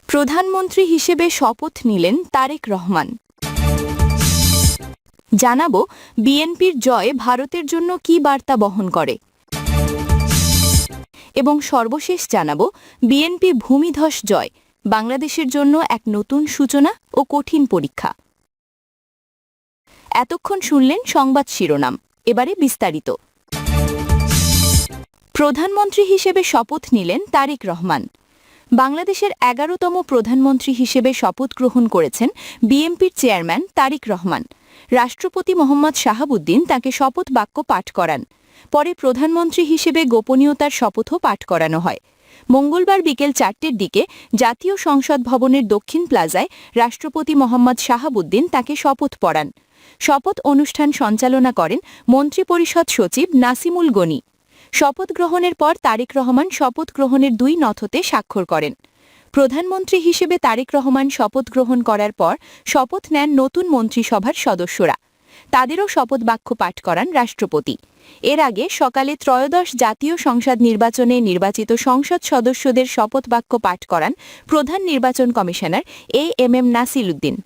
প্রধানমন্ত্রী হিসেবে শপথ নিলেন তারেক রহমান। জানাবো বিএনপির জয় ভারতের জন্য কী বার্তা বহন করে এবং সর্বশেষ জানাবো বিএনপি ভূমিধস জয় বাংলাদেশের জন্য এক নতুন সূচনা ও কঠিন পরীক্ষা। এতক্ষণ শুনলেন সংবাদ শিরোনাম, এবারে বিস্তারিত। প্রধানমন্ত্রী হিসেবে শপথ নিলেন তারেক রহমান। বাংলাদেশের ১১তম প্রধানমন্ত্রী হিসেবে শপথ গ্রহণ করেছেন বিএনপির চেয়ারম্যান তারেক রহমান। রাষ্ট্রপতি মোহাম্মদ শাহাবুদ্দিন তাকে শপথ বাক্য পাঠ করান। পরে প্রধানমন্ত্রী হিসেবে গোপনীয়তার শপথও পাঠ করানো হয়। মঙ্গলবার বিকেল ৪টের দিকে জাতীয় সংসদ ভবনের দক্ষিণ প্লাজায় রাষ্ট্রপতি মোহাম্মদ শাহাবুদ্দিন তাকে শপথ পড়ান। শপথ অনুষ্ঠান সঞ্চালনা করেন মন্ত্রিপরিষদ সচিব নাসিমুল গনি। শপথ গ্রহণের পর তারেক রহমান শপথ গ্রহণের ২ নথতে স্বাক্ষর করেন। প্রধানমন্ত্রী হিসেবে তারেক রহমান শপথ গ্রহণ করার পর শপথ নেন নতুন মন্ত্রিসভার সদস্যরা। তাদেরও শপথ বাক্য পাঠ করান রাষ্ট্রপতি। এর আগে সকালে ত্রয়োদশ জাতীয় সংসদ নির্বাচনে নির্বাচিত সংসদ সদস্যদের শপথ বাক্য পাঠ করান প্রধান নির্বাচন কমিশনার এএমএম নাসির উদ্দিন।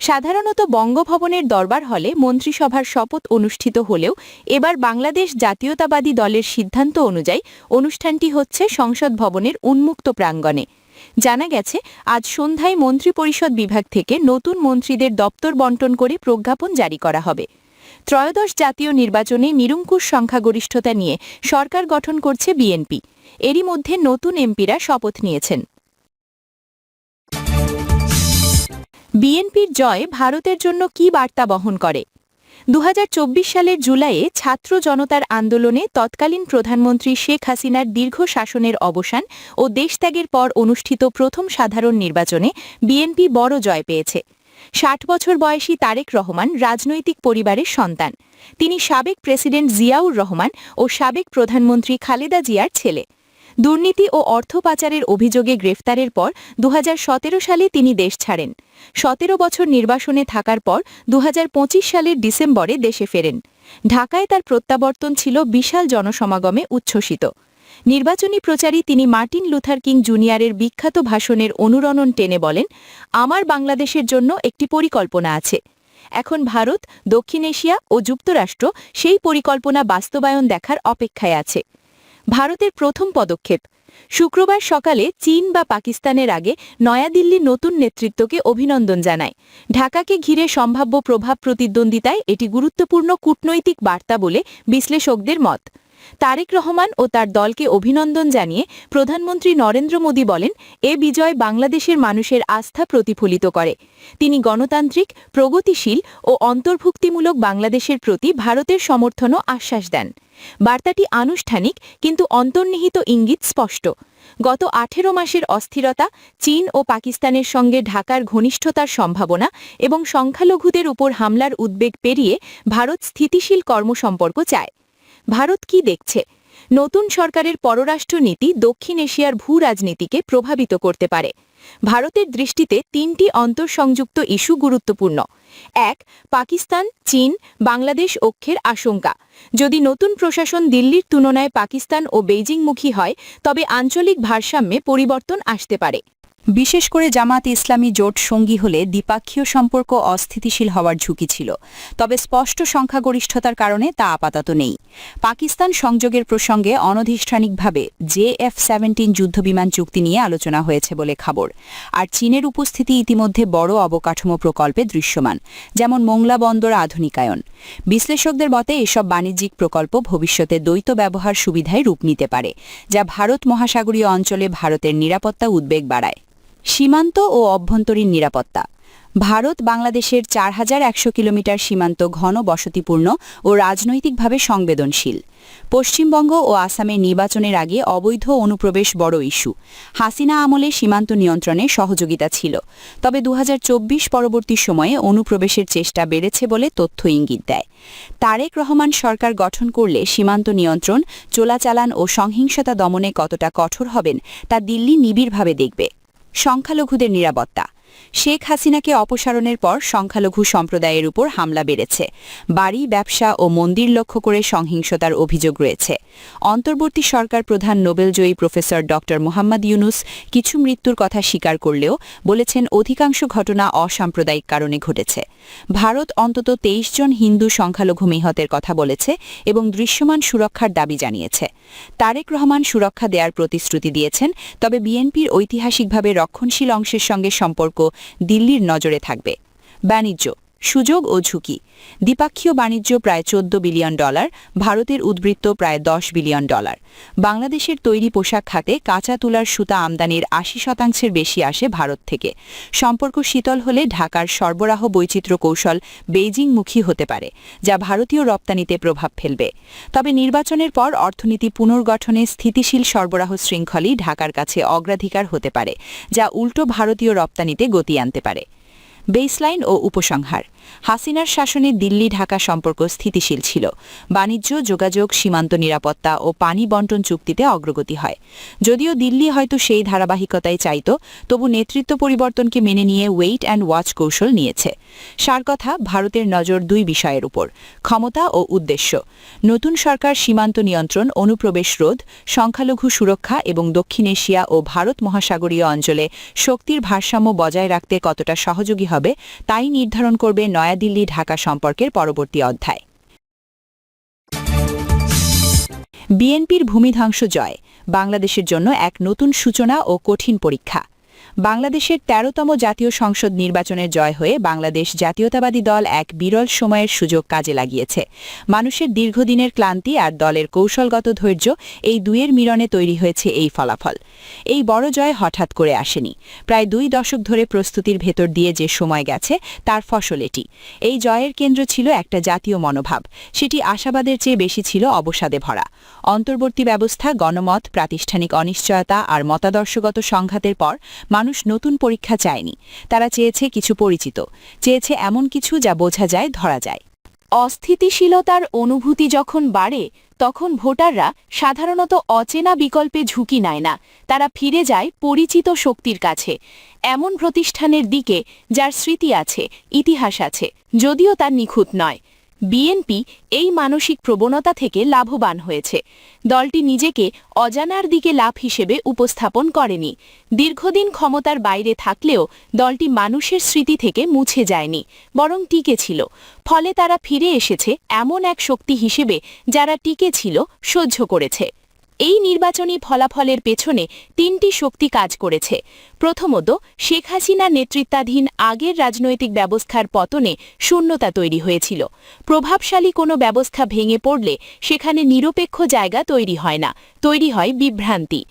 সাধারণত বঙ্গভবনের দরবার হলে মন্ত্রিসভার শপথ অনুষ্ঠিত হলেও এবার বাংলাদেশ জাতীয়তাবাদী দলের সিদ্ধান্ত অনুযায়ী অনুষ্ঠানটি হচ্ছে সংসদ ভবনের উন্মুক্ত প্রাঙ্গণে। জানা গেছে, আজ সন্ধ্যায় মন্ত্রিপরিষদ বিভাগ থেকে নতুন মন্ত্রীদের দপ্তর বণ্টন করে প্রজ্ঞাপন জারি করা হবে। ত্রয়োদশ জাতীয় নির্বাচনে নিরঙ্কুশ সংখ্যাগরিষ্ঠতা নিয়ে সরকার গঠন করছে বিএনপি। এরই মধ্যে নতুন এমপিরা শপথ নিয়েছেন। বিএনপির জয় ভারতের জন্য কী বার্তা বহন করে? ২০২৪ সালের জুলাইয়ে ছাত্র জনতার আন্দোলনে তৎকালীন প্রধানমন্ত্রী শেখ হাসিনার দীর্ঘ শাসনের অবসান ও দেশত্যাগের পর অনুষ্ঠিত প্রথম সাধারণ নির্বাচনে বিএনপি বড় জয় পেয়েছে। ৬০ বছর বয়সী তারেক রহমান রাজনৈতিক পরিবারের সন্তান। তিনি সাবেক প্রেসিডেন্ট জিয়াউর রহমান ও সাবেক প্রধানমন্ত্রী খালেদা জিয়ার ছেলে। দুর্নীতি ও অর্থ পাচারের অভিযোগে গ্রেফতারের পর ২০১৭ সালে তিনি দেশ ছাড়েন। ১৭ বছর নির্বাসনে থাকার পর ২০২৫ সালের ডিসেম্বরে দেশে ফেরেন। ঢাকায় তার প্রত্যাবর্তন ছিল বিশাল জনসমাগমে উচ্ছ্বসিত। নির্বাচনী প্রচারে তিনি মার্টিন লুথার কিং জুনিয়রের বিখ্যাত ভাষণের অনুরণন টেনে বলেন, আমার বাংলাদেশের জন্য একটি পরিকল্পনা আছে। এখন ভারত, দক্ষিণ এশিয়া ও যুক্তরাষ্ট্র সেই পরিকল্পনা বাস্তবায়ন দেখার অপেক্ষায় আছে। ভারতের প্রথম পদক্ষেপ। শুক্রবার সকালে চীন বা পাকিস্তানের আগে নয়াদিল্লি নতুন নেতৃত্বকে অভিনন্দন জানায়। ঢাকাকে ঘিরে সম্ভাব্য প্রভাব প্রতিদ্বন্দ্বিতায় এটি গুরুত্বপূর্ণ কূটনৈতিক বার্তা বলে বিশ্লেষকদের মত। তারেক রহমান ও তার দলকে অভিনন্দন জানিয়ে প্রধানমন্ত্রী নরেন্দ্র মোদী বলেন, এ বিজয় বাংলাদেশের মানুষের আস্থা প্রতিফলিত করে। তিনি গণতান্ত্রিক, প্রগতিশীল ও অন্তর্ভুক্তিমূলক বাংলাদেশের প্রতি ভারতের সমর্থনও আশ্বাস দেন। বার্তাটি আনুষ্ঠানিক, কিন্তু অন্তর্নিহিত ইঙ্গিত স্পষ্ট। গত ১৮ মাসের অস্থিরতা, চীন ও পাকিস্তানের সঙ্গে ঢাকার ঘনিষ্ঠতার সম্ভাবনা এবং সংখ্যালঘুদের উপর হামলার উদ্বেগ পেরিয়ে ভারত স্থিতিশীল কর্মসম্পর্ক চায়। ভারত কি দেখছে? নতুন সরকারের পররাষ্ট্রনীতি দক্ষিণ এশিয়ার ভূ রাজনীতিকে প্রভাবিত করতে পারে। ভারতের দৃষ্টিতে ৩টি অন্তঃসংযুক্ত ইস্যু গুরুত্বপূর্ণ। ১. পাকিস্তান, চীন, বাংলাদেশ ঐক্যের আশঙ্কা। যদি নতুন প্রশাসন দিল্লির তুলনায় পাকিস্তান ও বেইজিংমুখী হয়, তবে আঞ্চলিক ভারসাম্যে পরিবর্তন আসতে পারে। বিশেষ করে জামাত ইসলামী জোট সঙ্গী হলে দ্বিপাক্ষীয় সম্পর্ক অস্থিতিশীল হওয়ার ঝুঁকি ছিল, তবে স্পষ্ট সংখ্যাগরিষ্ঠতার কারণে তা আপাতত নেই। পাকিস্তান সংযোগের প্রসঙ্গে অনধিষ্ঠানিকভাবে JF-17 যুদ্ধবিমান চুক্তি নিয়ে আলোচনা হয়েছে বলে খবর। আর চীনের উপস্থিতি ইতিমধ্যে বড় অবকাঠামো প্রকল্পে দৃশ্যমান, যেমন মোংলা বন্দর আধুনিকায়ন। বিশ্লেষকদের মতে এসব বাণিজ্যিক প্রকল্প ভবিষ্যতে দ্বৈত ব্যবহার সুবিধায় রূপ নিতে পারে, যা ভারত মহাসাগরীয় অঞ্চলে ভারতের নিরাপত্তা উদ্বেগ বাড়ায়। সীমান্ত ও অভ্যন্তরীণ নিরাপত্তা। ভারত বাংলাদেশের ৪,১০০ কিলোমিটার সীমান্ত ঘন বসতিপূর্ণ ও রাজনৈতিকভাবে সংবেদনশীল। পশ্চিমবঙ্গ ও আসামের নির্বাচনের আগে অবৈধ অনুপ্রবেশ বড় ইস্যু। হাসিনা আমলে সীমান্ত নিয়ন্ত্রণে সহযোগিতা ছিল, তবে ২০২৪ পরবর্তী সময়ে অনুপ্রবেশের চেষ্টা বেড়েছে বলে তথ্য ইঙ্গিত দেয়। তারেক রহমান সরকার গঠন করলে সীমান্ত নিয়ন্ত্রণ, চোরাচালান ও সহিংসতা দমনে কতটা কঠোর হবেন তা দিল্লি নিবিড়ভাবে দেখবে। সংখ্যালঘুদের নিরাপত্তা। শেখ হাসিনাকে অপসারণের পর সংখ্যালঘু সম্প্রদায়ের উপর হামলা বেড়েছে। বাড়ি, ব্যবসা ও মন্দির লক্ষ্য করে সহিংসতার অভিযোগ রয়েছে। অন্তর্বর্তী সরকার প্রধান নোবেলজয়ী প্রফেসর ড. মোহাম্মদ ইউনুস কিছু মৃত্যুর কথা স্বীকার করলেও বলেছেন অধিকাংশ ঘটনা অসাম্প্রদায়িক কারণে ঘটেছে। ভারত অন্তত ২৩ জন হিন্দু সংখ্যালঘু নিহতের কথা বলেছে এবং দৃশ্যমান সুরক্ষার দাবি জানিয়েছে। তারেক রহমান সুরক্ষা দেওয়ার প্রতিশ্রুতি দিয়েছেন, তবে বিএনপির ঐতিহাসিকভাবে রক্ষণশীল অংশের সঙ্গে সম্পর্ক দিল্লির নজরে থাকবে। বাণিজ্য, সুযোগ ও ঝুঁকি। দ্বিপাক্ষীয় বাণিজ্য প্রায় $14 বিলিয়ন, ভারতের উদ্বৃত্ত প্রায় $10 বিলিয়ন। বাংলাদেশের তৈরি পোশাক খাতে কাঁচা তুলার সুতা আমদানির ৮০% বেশি আসে ভারত থেকে। সম্পর্ক শীতল হলে ঢাকার সরবরাহ বৈচিত্র্য কৌশল বেইজিংমুখী হতে পারে, যা ভারতীয় রপ্তানিতে প্রভাব ফেলবে। তবে নির্বাচনের পর অর্থনীতি পুনর্গঠনে স্থিতিশীল সরবরাহ শৃঙ্খলই ঢাকার কাছে অগ্রাধিকার হতে পারে, যা উল্টো ভারতীয় রপ্তানিতে গতি আনতে পারে। বেসলাইন ও উপসংহার। হাসিনার শাসনে দিল্লি ঢাকা সম্পর্ক স্থিতিশীল ছিল। বাণিজ্য, যোগাযোগ, সীমান্ত নিরাপত্তা ও পানি বণ্টন চুক্তিতে অগ্রগতি হয়। যদিও দিল্লি হয়তো সেই ধারাবাহিকতায় চাইত, তবু নেতৃত্ব পরিবর্তনকে মেনে নিয়ে ওয়েট অ্যান্ড ওয়াচ কৌশল নিয়েছে। সার কথা, ভারতের নজর দুই বিষয়ের উপর: ক্ষমতা ও উদ্দেশ্য। নতুন সরকার সীমান্ত নিয়ন্ত্রণ, অনুপ্রবেশ রোধ, সংখ্যালঘু সুরক্ষা এবং দক্ষিণ এশিয়া ও ভারত মহাসাগরীয় অঞ্চলে শক্তির ভারসাম্য বজায় রাখতে কতটা সহযোগী হবে তাই নির্ধারণ করবে নয়াদিল্লি ঢাকা সম্পর্কের পরবর্তী অধ্যায়। বিএনপির ভূমিধ্বংস জয়, বাংলাদেশের জন্য এক নতুন সূচনা ও কঠিন পরীক্ষা। বাংলাদেশের ১৩তম জাতীয় সংসদ নির্বাচনের জয় হয়ে বাংলাদেশ জাতীয়তাবাদী দল এক বিরল সময়ের সুযোগ কাজে লাগিয়েছে। মানুষের দীর্ঘদিনের ক্লান্তি আর দলের কৌশলগত ধৈর্য, এই দুইয়ের মিলনে তৈরি হয়েছে এই ফলাফল। এই বড় জয় হঠাৎ করে আসেনি। প্রায় ২ দশক ধরে প্রস্তুতির ভেতর দিয়ে যে সময় গেছে তার ফসল এটি। এই জয়ের কেন্দ্র ছিল একটা জাতীয় মনোভাব, সেটি আশাবাদের চেয়ে বেশি ছিল অবসাদে ভরা। অন্তর্বর্তী ব্যবস্থা, গণমত, প্রাতিষ্ঠানিক অনিশ্চয়তা আর মতাদর্শগত সংঘাতের পর মানুষ নতুন পরীক্ষা চায়নি। তারা চেয়েছে কিছু পরিচিত, চেয়েছে এমন কিছু যা বোঝা যায়, ধরা যায়। অস্থিতিশীলতার অনুভূতি যখন বাড়ে, তখন ভোটাররা সাধারণত অচেনা বিকল্পে ঝুঁকি নেয় না। তারা ফিরে যায় পরিচিত শক্তির কাছে, এমন প্রতিষ্ঠানের দিকে যার স্মৃতি আছে, ইতিহাস আছে, যদিও তা নিখুঁত নয়। বিএনপি এই মানসিক প্রবণতা থেকে লাভবান হয়েছে। দলটি নিজেকে অজানার দিকে লাভ হিসেবে উপস্থাপন করেনি। দীর্ঘদিন ক্ষমতার বাইরে থাকলেও দলটি মানুষের স্মৃতি থেকে মুছে যায়নি, বরং টিকে ছিল। ফলে তারা ফিরে এসেছে এমন এক শক্তি হিসেবে যারা টিকে ছিল, সহ্য করেছে। এই নির্বাচনী ফলাফলের পেছনে ৩টি শক্তি কাজ করেছে। প্রথমত, শেখ হাসিনা নেতৃত্বাধীন আগের রাজনৈতিক ব্যবস্থার পতনে শূন্যতা তৈরি হয়েছিল। প্রভাবশালী কোনো ব্যবস্থা ভেঙে পড়লে সেখানে নিরপেক্ষ জায়গা তৈরি হয় না, তৈরি হয় বিভ্রান্তি।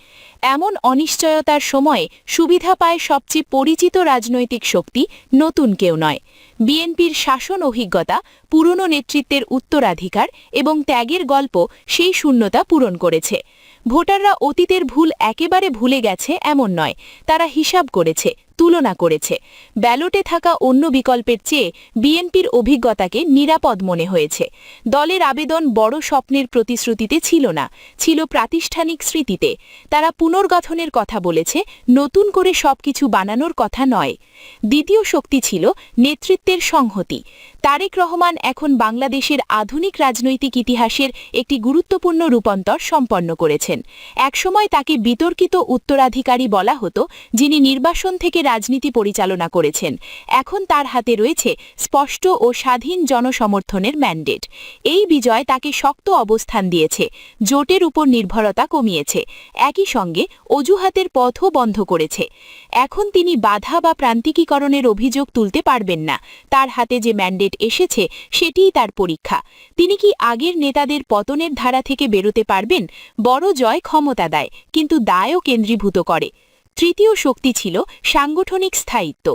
এমন অনিশ্চয়তার সময়ে সুবিধা পায় সবচেয়ে পরিচিত রাজনৈতিক শক্তি, নতুন কেউ নয়। বিএনপির শাসন অভিজ্ঞতা, পুরনো নেতৃত্বের উত্তরাধিকার এবং ত্যাগের গল্প সেই শূন্যতা পূরণ করেছে। ভোটাররা অতীতের ভুল একেবারে ভুলে গেছে এমন নয়, তারা হিসাব করেছে, তুলনা করেছে। ব্যালটে থাকা অন্য বিকল্পের চেয়ে বিএনপির অভিজ্ঞতাকে নিরাপদ মনে হয়েছে। দলের আবেদন বড় স্বপ্নের প্রতিশ্রুতিতে ছিল না, ছিল প্রাতিষ্ঠানিক স্মৃতিতে। তারা পুনর্গঠনের কথা বলেছে, নতুন করে সবকিছু বানানোর কথা নয়। দ্বিতীয় শক্তি ছিল নেতৃত্বের সংহতি। তারেক রহমান এখন বাংলাদেশের আধুনিক রাজনৈতিক ইতিহাসের একটি গুরুত্বপূর্ণ রূপান্তর সম্পন্ন করেছেন। একসময় তাকে বিতর্কিত উত্তরাধিকারী বলা হতো, যিনি নির্বাসন থেকে রাজনীতি পরিচালনা করেছেন। এখন তার হাতে রয়েছে স্পষ্ট ও স্বাধীন জনসমর্থনের ম্যান্ডেট। এই বিজয় তাকে শক্ত অবস্থান দিয়েছে, জোটের উপর নির্ভরতা কমিয়েছে, একই সঙ্গে অজুহাতের পথও বন্ধ করেছে। এখন তিনি বাধা বা প্রান্তিকীকরণের অভিযোগ তুলতে পারবেন না। তার হাতে যে ম্যান্ডেট এসেছে সেটিই তার পরীক্ষা। তিনি কি আগের নেতাদের পতনের ধারা থেকে বেরোতে পারবেন? বড় জয় ক্ষমতা দেয়, কিন্তু দায়ও কেন্দ্রীভূত করে। তৃতীয় শক্তি ছিল সাংগঠনিক স্থায়িত্ব।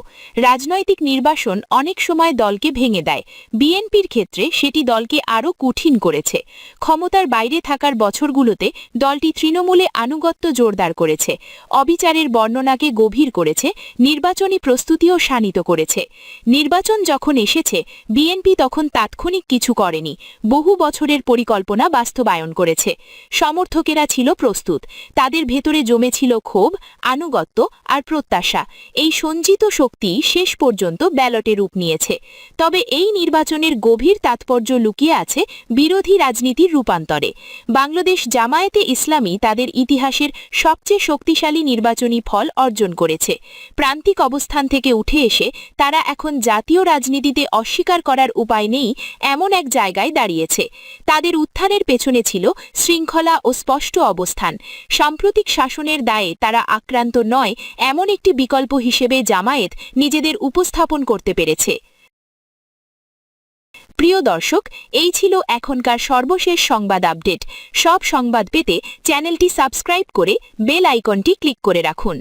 রাজনৈতিক নির্বাসন অনেক সময় দলকে ভেঙে দেয়। বিএনপির ক্ষেত্রে সেটি দলকে আরও কঠিন করেছে। ক্ষমতার বাইরে থাকার বছরগুলোতে দলটি তৃণমূলে আনুগত্য জোরদার করেছে, অবিচারের বর্ণনাকে গভীর করেছে, নির্বাচনী প্রস্তুতিও শানিত করেছে। নির্বাচন যখন এসেছে, বিএনপি তখন তাৎক্ষণিক কিছু করেনি, বহু বছরের পরিকল্পনা বাস্তবায়ন করেছে। সমর্থকেরা ছিল প্রস্তুত, তাদের ভেতরে জমেছিল ক্ষোভ, আনুগত্য আনুগত্য আর প্রত্যাশা এই সঞ্চিত শক্তি শেষ পর্যন্ত ব্যালটে রূপ নিয়েছে। তবে এই নির্বাচনের গভীর তাৎপর্য লুকিয়ে আছে বিরোধী রাজনীতির রূপান্তরে। বাংলাদেশ জামায়াতে ইসলামী তাদের ইতিহাসের সবচেয়ে শক্তিশালী নির্বাচনী ফল অর্জন করেছে। প্রান্তিক অবস্থান থেকে উঠে এসে তারা এখন জাতীয় রাজনীতিতে অস্বীকার করার উপায় নেই এমন এক জায়গায় দাঁড়িয়েছে। তাদের উত্থানের পেছনে ছিল শৃঙ্খলা ও স্পষ্ট অবস্থান। সাম্প্রতিক শাসনের দায়ে তারা আক্রান্ত নয় এমন একটি বিকল্প হিসেবে জামায়াত নিজেদের উপস্থাপন করতে পেরেছে। প্রিয় দর্শক, এই ছিল এখনকার সর্বশেষ সংবাদ আপডেট। সব সংবাদ পেতে চ্যানেলটি সাবস্ক্রাইব করে বেল আইকনটি ক্লিক করে রাখুন।